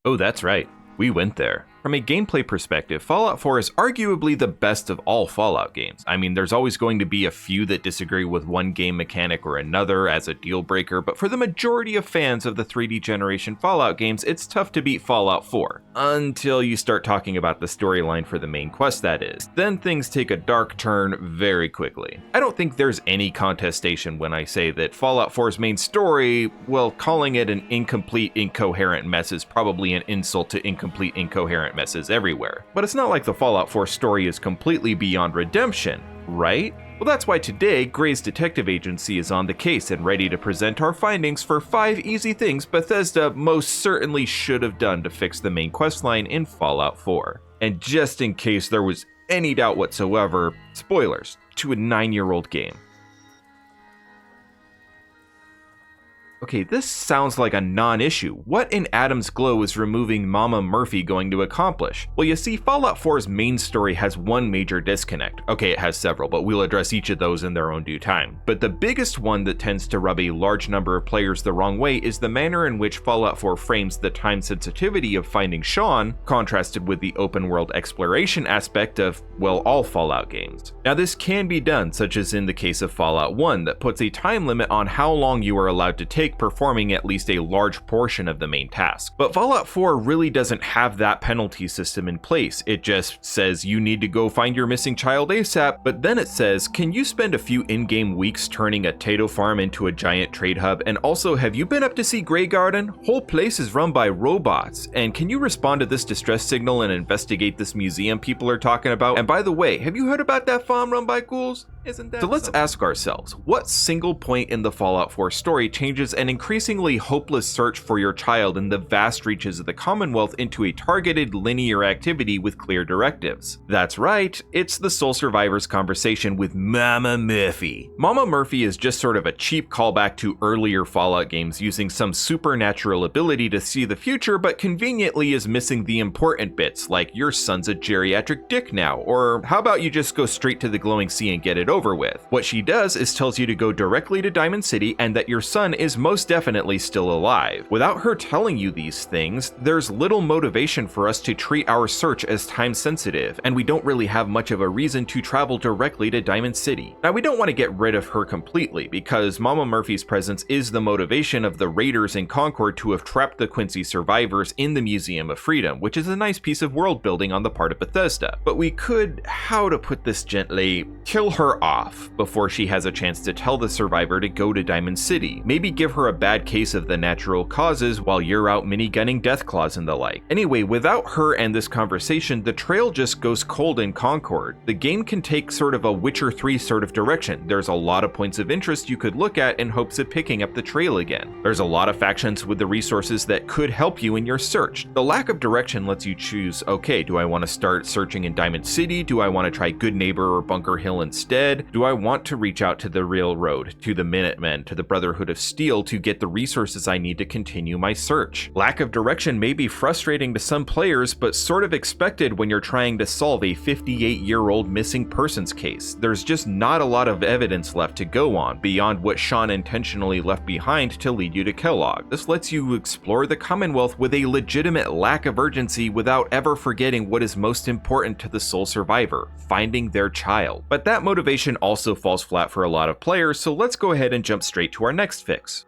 Oh, that's right. We went there. From a gameplay perspective, Fallout 4 is arguably the best of all Fallout games. I mean, there's always going to be a few that disagree with one game mechanic or another as a deal breaker, but for the majority of fans of the 3D generation Fallout games, it's tough to beat Fallout 4. Until you start talking about the storyline for the main quest, that is. Then things take a dark turn very quickly. I don't think there's any contestation when I say that Fallout 4's main story, well, calling it an incomplete, incoherent mess is probably an insult to incomplete, incoherent messes everywhere. But it's not like the Fallout 4 story is completely beyond redemption, right? Well, that's why today, Gray's Detective Agency is on the case and ready to present our findings for 5 easy things Bethesda most certainly should have done to fix the main questline in Fallout 4. And just in case there was any doubt whatsoever, spoilers to a 9-year-old game. Okay, this sounds like a non-issue. What in Adam's glow is removing Mama Murphy going to accomplish? Well, you see, Fallout 4's main story has one major disconnect. Okay, it has several, but we'll address each of those in their own due time. But the biggest one that tends to rub a large number of players the wrong way is the manner in which Fallout 4 frames the time sensitivity of finding Sean, contrasted with the open world exploration aspect of, well, all Fallout games. Now, this can be done, such as in the case of Fallout 1, that puts a time limit on how long you are allowed to take performing at least a large portion of the main task. But Fallout 4 really doesn't have that penalty system in place. It just says you need to go find your missing child ASAP, but then it says, can you spend a few in-game weeks turning a Tato farm into a giant trade hub? And also, have you been up to see Grey Garden? Whole place is run by robots. And can you respond to this distress signal and investigate this museum people are talking about? And by the way, have you heard about that farm run by ghouls? Isn't that so? Let's ask ourselves, what single point in the Fallout 4 story changes an increasingly hopeless search for your child in the vast reaches of the Commonwealth into a targeted linear activity with clear directives? That's right, it's the sole survivor's conversation with Mama Murphy. Mama Murphy is just sort of a cheap callback to earlier Fallout games using some supernatural ability to see the future, but conveniently is missing the important bits, like your son's a geriatric dick now, or how about you just go straight to the glowing sea and get it over with. What she does is tells you to go directly to Diamond City and that your son is most definitely still alive. Without her telling you these things, there's little motivation for us to treat our search as time sensitive, and we don't really have much of a reason to travel directly to Diamond City. Now, we don't want to get rid of her completely, because Mama Murphy's presence is the motivation of the raiders in Concord to have trapped the Quincy survivors in the Museum of Freedom, which is a nice piece of world building on the part of Bethesda. But we could, how to put this gently, kill her off before she has a chance to tell the survivor to go to Diamond City. Maybe give her a bad case of the natural causes while you're out minigunning Deathclaws and the like. Anyway, without her and this conversation, the trail just goes cold in Concord. The game can take sort of a Witcher 3 sort of direction. There's a lot of points of interest you could look at in hopes of picking up the trail again. There's a lot of factions with the resources that could help you in your search. The lack of direction lets you choose, okay, do I want to start searching in Diamond City? Do I want to try Good Neighbor or Bunker Hill instead? Do I want to reach out to the Railroad, to the Minutemen, to the Brotherhood of Steel to get the resources I need to continue my search? Lack of direction may be frustrating to some players, but sort of expected when you're trying to solve a 58-year-old missing persons case. There's just not a lot of evidence left to go on, beyond what Sean intentionally left behind to lead you to Kellogg. This lets you explore the Commonwealth with a legitimate lack of urgency without ever forgetting what is most important to the sole survivor, finding their child. But that motivation also falls flat for a lot of players, so let's go ahead and jump straight to our next fix.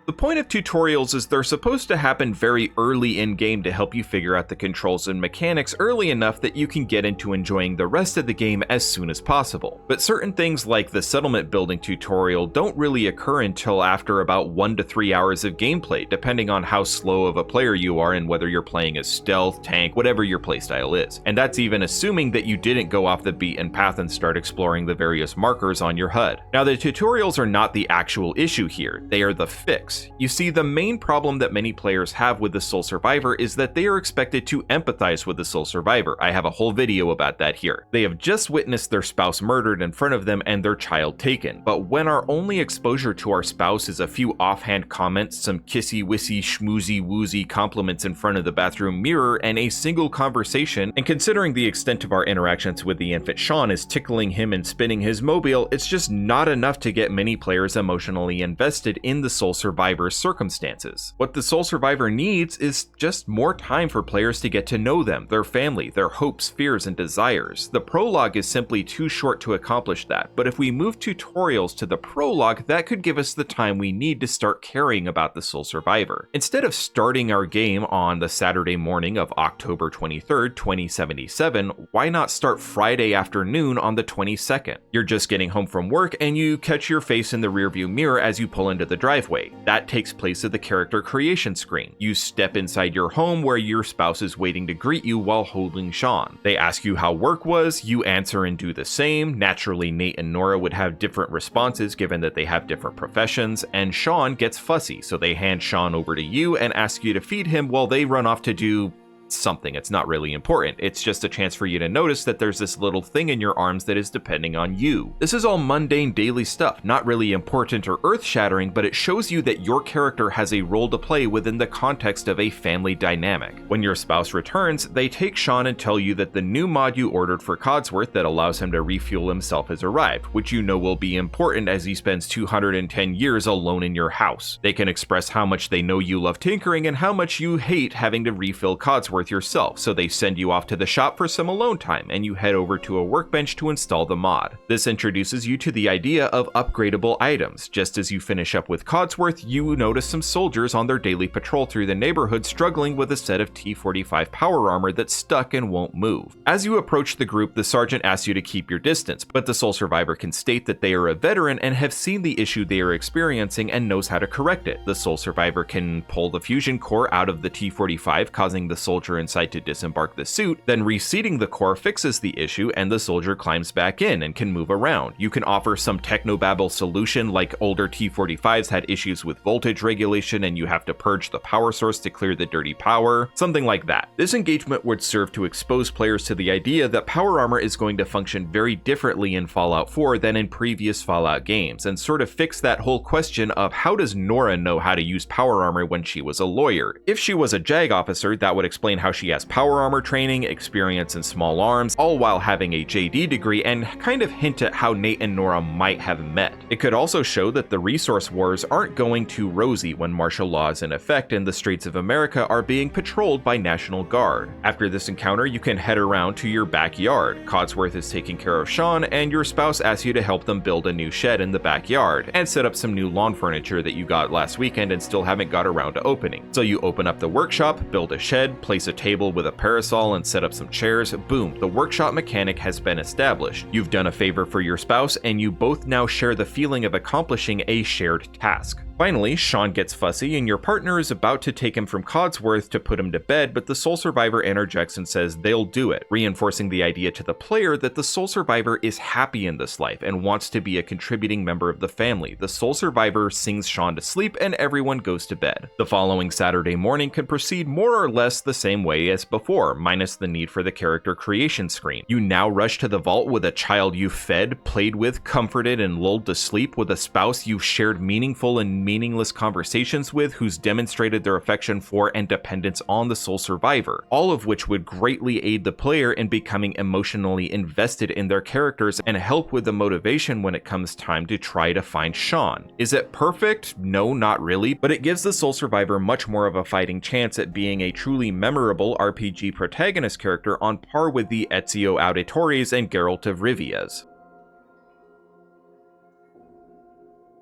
The point of tutorials is they're supposed to happen very early in-game to help you figure out the controls and mechanics early enough that you can get into enjoying the rest of the game as soon as possible. But certain things like the settlement building tutorial don't really occur until after about 1 to 3 hours of gameplay, depending on how slow of a player you are and whether you're playing as stealth, tank, whatever your playstyle is. And that's even assuming that you didn't go off the beaten path and start exploring the various markers on your HUD. Now, the tutorials are not the actual issue here, they are the fix. You see, the main problem that many players have with the sole survivor is that they are expected to empathize with the sole survivor. I have a whole video about that here. They have just witnessed their spouse murdered in front of them and their child taken. But when our only exposure to our spouse is a few offhand comments, some kissy-wissy, schmoozy-woozy compliments in front of the bathroom mirror, and a single conversation, and considering the extent of our interactions with the infant Sean is tickling him and spinning his mobile, it's just not enough to get many players emotionally invested in the sole survivor survivor's circumstances. What the Soul Survivor needs is just more time for players to get to know them, their family, their hopes, fears, and desires. The prologue is simply too short to accomplish that, but if we move tutorials to the prologue, that could give us the time we need to start caring about the Soul Survivor. Instead of starting our game on the Saturday morning of October 23rd, 2077, why not start Friday afternoon on the 22nd? You're just getting home from work and you catch your face in the rearview mirror as you pull into the driveway. That takes place at the character creation screen. You step inside your home where your spouse is waiting to greet you while holding Sean. They ask you how work was, you answer and do the same. Naturally, Nate and Nora would have different responses given that they have different professions, and Sean gets fussy, so they hand Sean over to you and ask you to feed him while they run off to do something. It's not really important. It's just a chance for you to notice that there's this little thing in your arms that is depending on you. This is all mundane daily stuff, not really important or earth-shattering, but it shows you that your character has a role to play within the context of a family dynamic. When your spouse returns, they take Sean and tell you that the new mod you ordered for Codsworth that allows him to refuel himself has arrived, which you know will be important as he spends 210 years alone in your house. They can express how much they know you love tinkering and how much you hate having to refill Codsworth yourself, so they send you off to the shop for some alone time and you head over to a workbench to install the mod. This introduces you to the idea of upgradable items. Just as you finish up with Codsworth, you notice some soldiers on their daily patrol through the neighborhood struggling with a set of T-45 power armor that's stuck and won't move. As you approach the group, the sergeant asks you to keep your distance, but the Soul Survivor can state that they are a veteran and have seen the issue they are experiencing and knows how to correct it. The Soul Survivor can pull the fusion core out of the T-45, causing the soldier inside to disembark the suit, then reseating the core fixes the issue and the soldier climbs back in and can move around. You can offer some technobabble solution like older T-45s had issues with voltage regulation and you have to purge the power source to clear the dirty power, something like that. This engagement would serve to expose players to the idea that power armor is going to function very differently in Fallout 4 than in previous Fallout games, and sort of fix that whole question of how does Nora know how to use power armor when she was a lawyer? If she was a JAG officer, that would explain how she has power armor training, experience in small arms, all while having a JD degree, and kind of hint at how Nate and Nora might have met. It could also show that the resource wars aren't going too rosy when martial law is in effect and the streets of America are being patrolled by National Guard. After this encounter, you can head around to your backyard. Codsworth is taking care of Sean, and your spouse asks you to help them build a new shed in the backyard and set up some new lawn furniture that you got last weekend and still haven't got around to opening. So you open up the workshop, build a shed, place a table with a parasol and set up some chairs. Boom, the workshop mechanic has been established. You've done a favor for your spouse and you both now share the feeling of accomplishing a shared task. Finally, Sean gets fussy and your partner is about to take him from Codsworth to put him to bed, but the Soul Survivor interjects and says they'll do it, reinforcing the idea to the player that the Soul Survivor is happy in this life and wants to be a contributing member of the family. The Soul Survivor sings Sean to sleep and everyone goes to bed. The following Saturday morning can proceed more or less the same way as before, minus the need for the character creation screen. You now rush to the vault with a child you fed, played with, comforted, and lulled to sleep, with a spouse you've shared meaningful and meaningless conversations with, who's demonstrated their affection for and dependence on the Soul Survivor, all of which would greatly aid the player in becoming emotionally invested in their characters and help with the motivation when it comes time to try to find Sean. Is it perfect? No, not really, but it gives the Soul Survivor much more of a fighting chance at being a truly memorable RPG protagonist character on par with the Ezio Auditores and Geralt of Rivia's.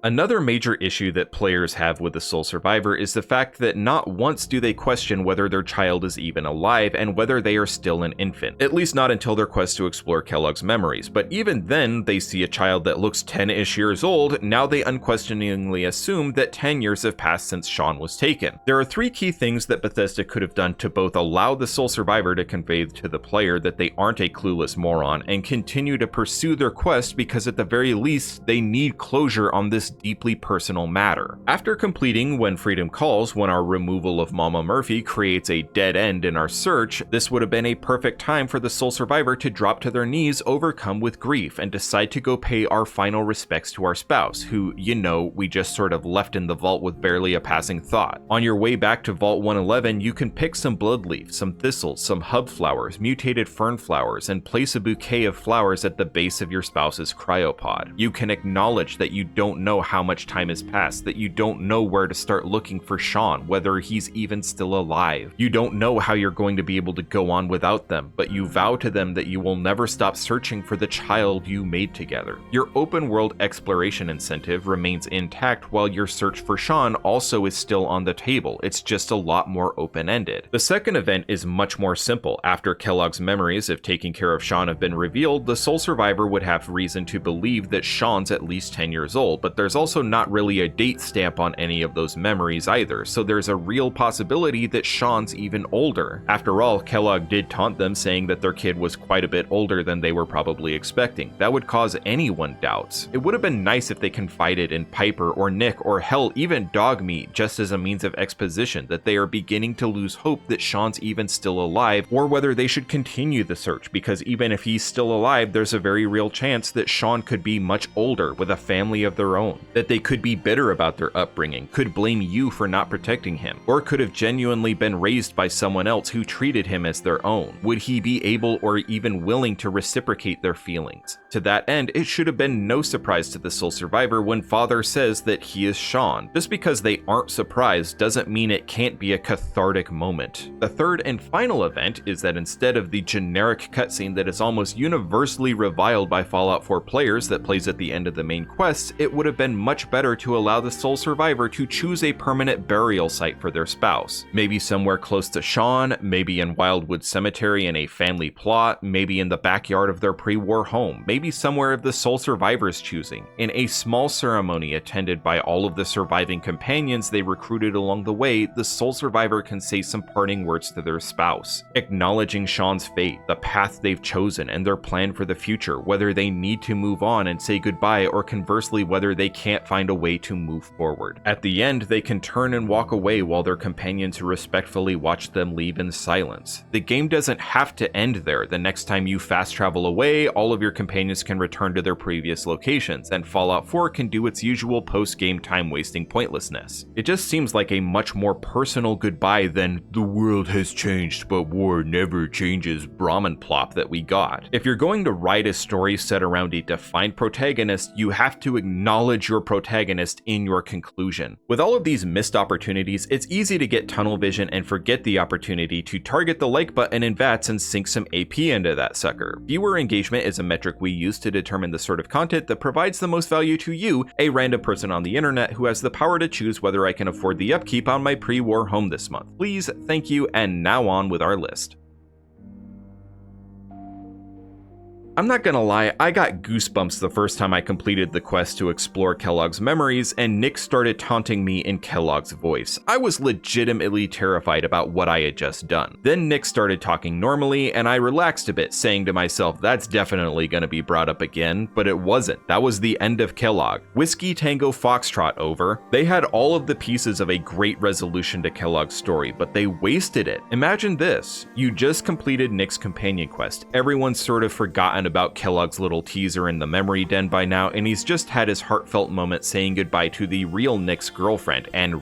Another major issue that players have with the Soul Survivor is the fact that not once do they question whether their child is even alive and whether they are still an infant, at least not until their quest to explore Kellogg's memories, but even then they see a child that looks 10-ish years old. Now they unquestioningly assume that 10 years have passed since Sean was taken. There are three key things that Bethesda could have done to both allow the Soul Survivor to convey to the player that they aren't a clueless moron and continue to pursue their quest, because at the very least they need closure on this deeply personal matter. After completing When Freedom Calls, when our removal of Mama Murphy creates a dead end in our search, this would have been a perfect time for the Soul Survivor to drop to their knees, overcome with grief, and decide to go pay our final respects to our spouse, who, you know, we just sort of left in the vault with barely a passing thought. On your way back to Vault 111, you can pick some bloodleaf, some thistles, some hub flowers, mutated fern flowers, and place a bouquet of flowers at the base of your spouse's cryopod. You can acknowledge that you don't know how much time has passed, that you don't know where to start looking for Sean, whether he's even still alive. You don't know how you're going to be able to go on without them, but you vow to them that you will never stop searching for the child you made together. Your open world exploration incentive remains intact while your search for Sean also is still on the table. It's just a lot more open-ended. The second event is much more simple. After Kellogg's memories of taking care of Sean have been revealed, the sole survivor would have reason to believe that Sean's at least 10 years old, but there's also not really a date stamp on any of those memories either, so there's a real possibility that Sean's even older. After all, Kellogg did taunt them, saying that their kid was quite a bit older than they were probably expecting. That would cause anyone doubts. It would have been nice if they confided in Piper or Nick, or hell, even Dogmeat, just as a means of exposition, that they are beginning to lose hope that Sean's even still alive, or whether they should continue the search, because even if he's still alive, there's a very real chance that Sean could be much older with a family of their own, that they could be bitter about their upbringing, could blame you for not protecting him, or could have genuinely been raised by someone else who treated him as their own. Would he be able or even willing to reciprocate their feelings? To that end, it should have been no surprise to the sole survivor when Father says that he is Sean. Just because they aren't surprised doesn't mean it can't be a cathartic moment. The third and final event is that instead of the generic cutscene that is almost universally reviled by Fallout 4 players that plays at the end of the main quests, it would have been much better to allow the sole survivor to choose a permanent burial site for their spouse. Maybe somewhere close to Sean, maybe in Wildwood Cemetery in a family plot, maybe in the backyard of their pre-war home, maybe somewhere of the sole survivor's choosing, in a small ceremony attended by all of the surviving companions they recruited along the way. The sole survivor can say some parting words to their spouse, acknowledging Sean's fate, the path they've chosen, and their plan for the future, whether they need to move on and say goodbye, or conversely, whether they can't find a way to move forward. At the end, they can turn and walk away while their companions respectfully watch them leave in silence. The game doesn't have to end there. The next time you fast travel away, all of your companions can return to their previous locations, and Fallout 4 can do its usual post-game time-wasting pointlessness. It just seems like a much more personal goodbye than "the world has changed but war never changes" Brahmin plop that we got. If you're going to write a story set around a defined protagonist, you have to acknowledge your protagonist in your conclusion. With all of these missed opportunities, it's easy to get tunnel vision and forget the opportunity to target the like button in VATS and sink some AP into that sucker. Viewer engagement is a metric we use to determine the sort of content that provides the most value to you, a random person on the internet who has the power to choose whether I can afford the upkeep on my pre-war home this month. Please, thank you, and now on with our list. I'm not gonna lie, I got goosebumps the first time I completed the quest to explore Kellogg's memories and Nick started taunting me in Kellogg's voice. I was legitimately terrified about what I had just done. Then Nick started talking normally and I relaxed a bit, saying to myself, that's definitely gonna be brought up again, but it wasn't. That was the end of Kellogg. Whiskey Tango Foxtrot over. They had all of the pieces of a great resolution to Kellogg's story, but they wasted it. Imagine this, you just completed Nick's companion quest. Everyone's sort of forgotten about Kellogg's little teaser in the memory den by now, and he's just had his heartfelt moment saying goodbye to the real Nick's girlfriend, and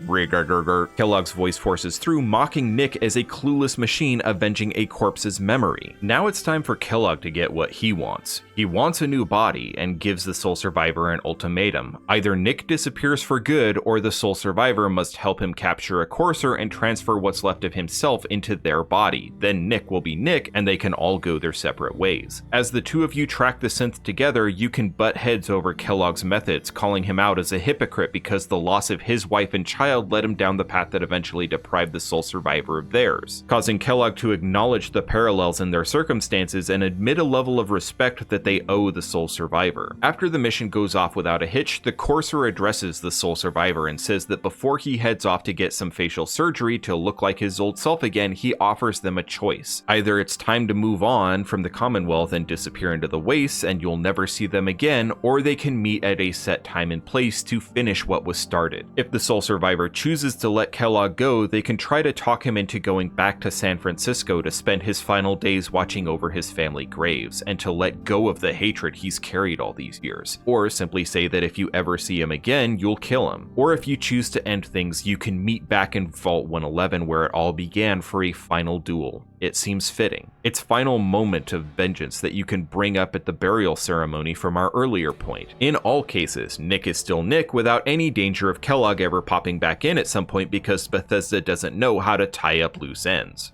Kellogg's voice forces through, mocking Nick as a clueless machine avenging a corpse's memory. Now it's time for Kellogg to get what he wants. He wants a new body, and gives the sole survivor an ultimatum. Either Nick disappears for good, or the sole survivor must help him capture a courser and transfer what's left of himself into their body. Then Nick will be Nick, and they can all go their separate ways. As the two of you track the synth together, you can butt heads over Kellogg's methods, calling him out as a hypocrite because the loss of his wife and child led him down the path that eventually deprived the sole survivor of theirs, causing Kellogg to acknowledge the parallels in their circumstances and admit a level of respect that they owe the sole survivor. After the mission goes off without a hitch, the courser addresses the sole survivor and says that before he heads off to get some facial surgery to look like his old self again, he offers them a choice. Either it's time to move on from the Commonwealth and disappear into the wastes and you'll never see them again, or they can meet at a set time and place to finish what was started. If the sole survivor chooses to let Kellogg go, they can try to talk him into going back to San Francisco to spend his final days watching over his family graves, and to let go of the hatred he's carried all these years. Or simply say that if you ever see him again, you'll kill him. Or if you choose to end things, you can meet back in Vault 111 where it all began for a final duel. It seems fitting. Its final moment of vengeance that you can bring up at the burial ceremony from our earlier point. In all cases, Nick is still Nick without any danger of Kellogg ever popping back in at some point because Bethesda doesn't know how to tie up loose ends.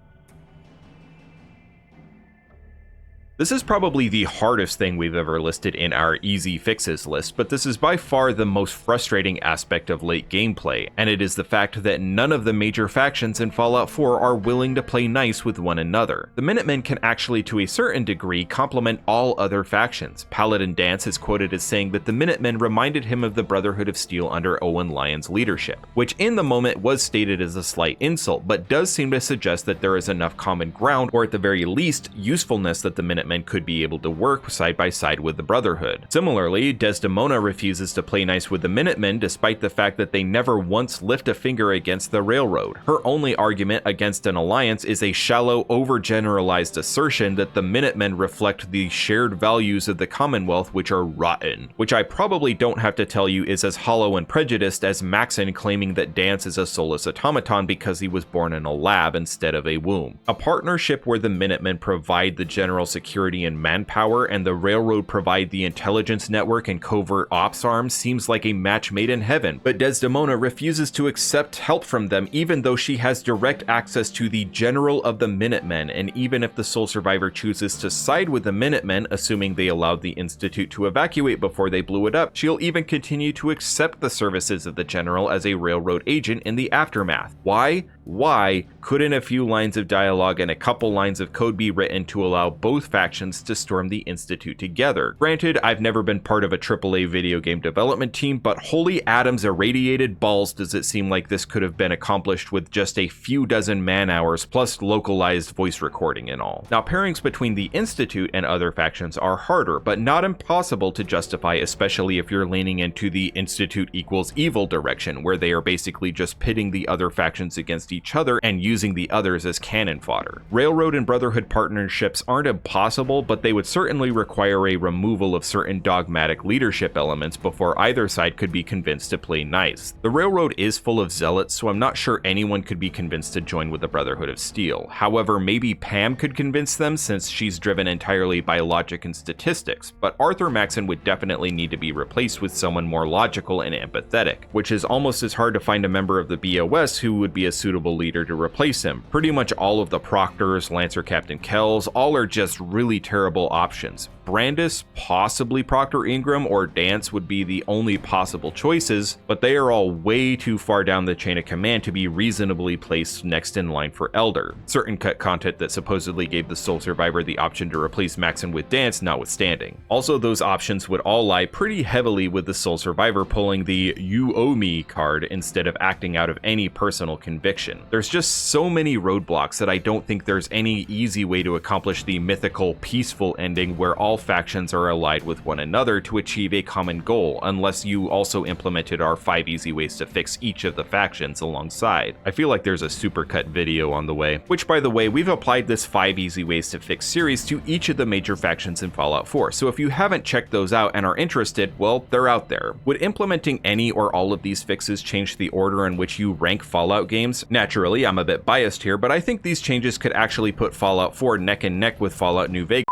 This is probably the hardest thing we've ever listed in our easy fixes list, but this is by far the most frustrating aspect of late gameplay, and it is the fact that none of the major factions in Fallout 4 are willing to play nice with one another. The Minutemen can actually, to a certain degree, complement all other factions. Paladin Dance is quoted as saying that the Minutemen reminded him of the Brotherhood of Steel under Owen Lyon's leadership, which in the moment was stated as a slight insult, but does seem to suggest that there is enough common ground, or at the very least, usefulness that the Minutemen could be able to work side by side with the Brotherhood. Similarly, Desdemona refuses to play nice with the Minutemen despite the fact that they never once lift a finger against the Railroad. Her only argument against an alliance is a shallow, overgeneralized assertion that the Minutemen reflect the shared values of the Commonwealth, which are rotten, which I probably don't have to tell you is as hollow and prejudiced as Maxon claiming that Dance is a soulless automaton because he was born in a lab instead of a womb. A partnership where the Minutemen provide the general security and manpower and the Railroad provide the intelligence network and covert ops arms seems like a match made in heaven, but Desdemona refuses to accept help from them even though she has direct access to the General of the Minutemen, and even if the sole survivor chooses to side with the Minutemen, assuming they allowed the Institute to evacuate before they blew it up, she'll even continue to accept the services of the General as a Railroad agent in the aftermath. Why couldn't a few lines of dialogue and a couple lines of code be written to allow both factions to storm the Institute together? Granted, I've never been part of a AAA video game development team, but holy Adam's irradiated balls does it seem like this could have been accomplished with just a few dozen man-hours plus localized voice recording and all. Now, pairings between the Institute and other factions are harder, but not impossible to justify, especially if you're leaning into the Institute equals evil direction, where they are basically just pitting the other factions against each other and using the others as cannon fodder. Railroad and Brotherhood partnerships aren't impossible, but they would certainly require a removal of certain dogmatic leadership elements before either side could be convinced to play nice. The Railroad is full of zealots, so I'm not sure anyone could be convinced to join with the Brotherhood of Steel. However, maybe Pam could convince them since she's driven entirely by logic and statistics, but Arthur Maxon would definitely need to be replaced with someone more logical and empathetic, which is almost as hard to find a member of the BOS who would be a suitable leader to replace him. Pretty much all of the Proctors, Lancer Captain Kells, all are just really terrible options. Brandis, possibly Proctor Ingram, or Dance would be the only possible choices, but they are all way too far down the chain of command to be reasonably placed next in line for Elder. Certain cut content that supposedly gave the sole survivor the option to replace Maxon with Dance notwithstanding. Also, those options would all lie pretty heavily with the sole survivor pulling the "you owe me" card instead of acting out of any personal conviction. There's just so many roadblocks that I don't think there's any easy way to accomplish the mythical peaceful ending where all factions are allied with one another to achieve a common goal, unless you also implemented our 5 easy ways to fix each of the factions alongside. I feel like there's a supercut video on the way, which by the way, we've applied this 5 easy ways to fix series to each of the major factions in Fallout 4, so if you haven't checked those out and are interested, well, they're out there. Would implementing any or all of these fixes change the order in which you rank Fallout games? Naturally, I'm a bit biased here, but I think these changes could actually put Fallout 4 neck and neck with Fallout New Vegas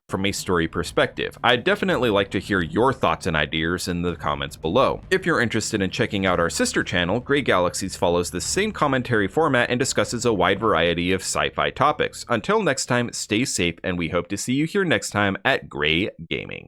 from a story perspective. I'd definitely like to hear your thoughts and ideas in the comments below. If you're interested in checking out our sister channel, Grey Galaxies follows the same commentary format and discusses a wide variety of sci-fi topics. Until next time, stay safe, and we hope to see you here next time at Grey Gaming.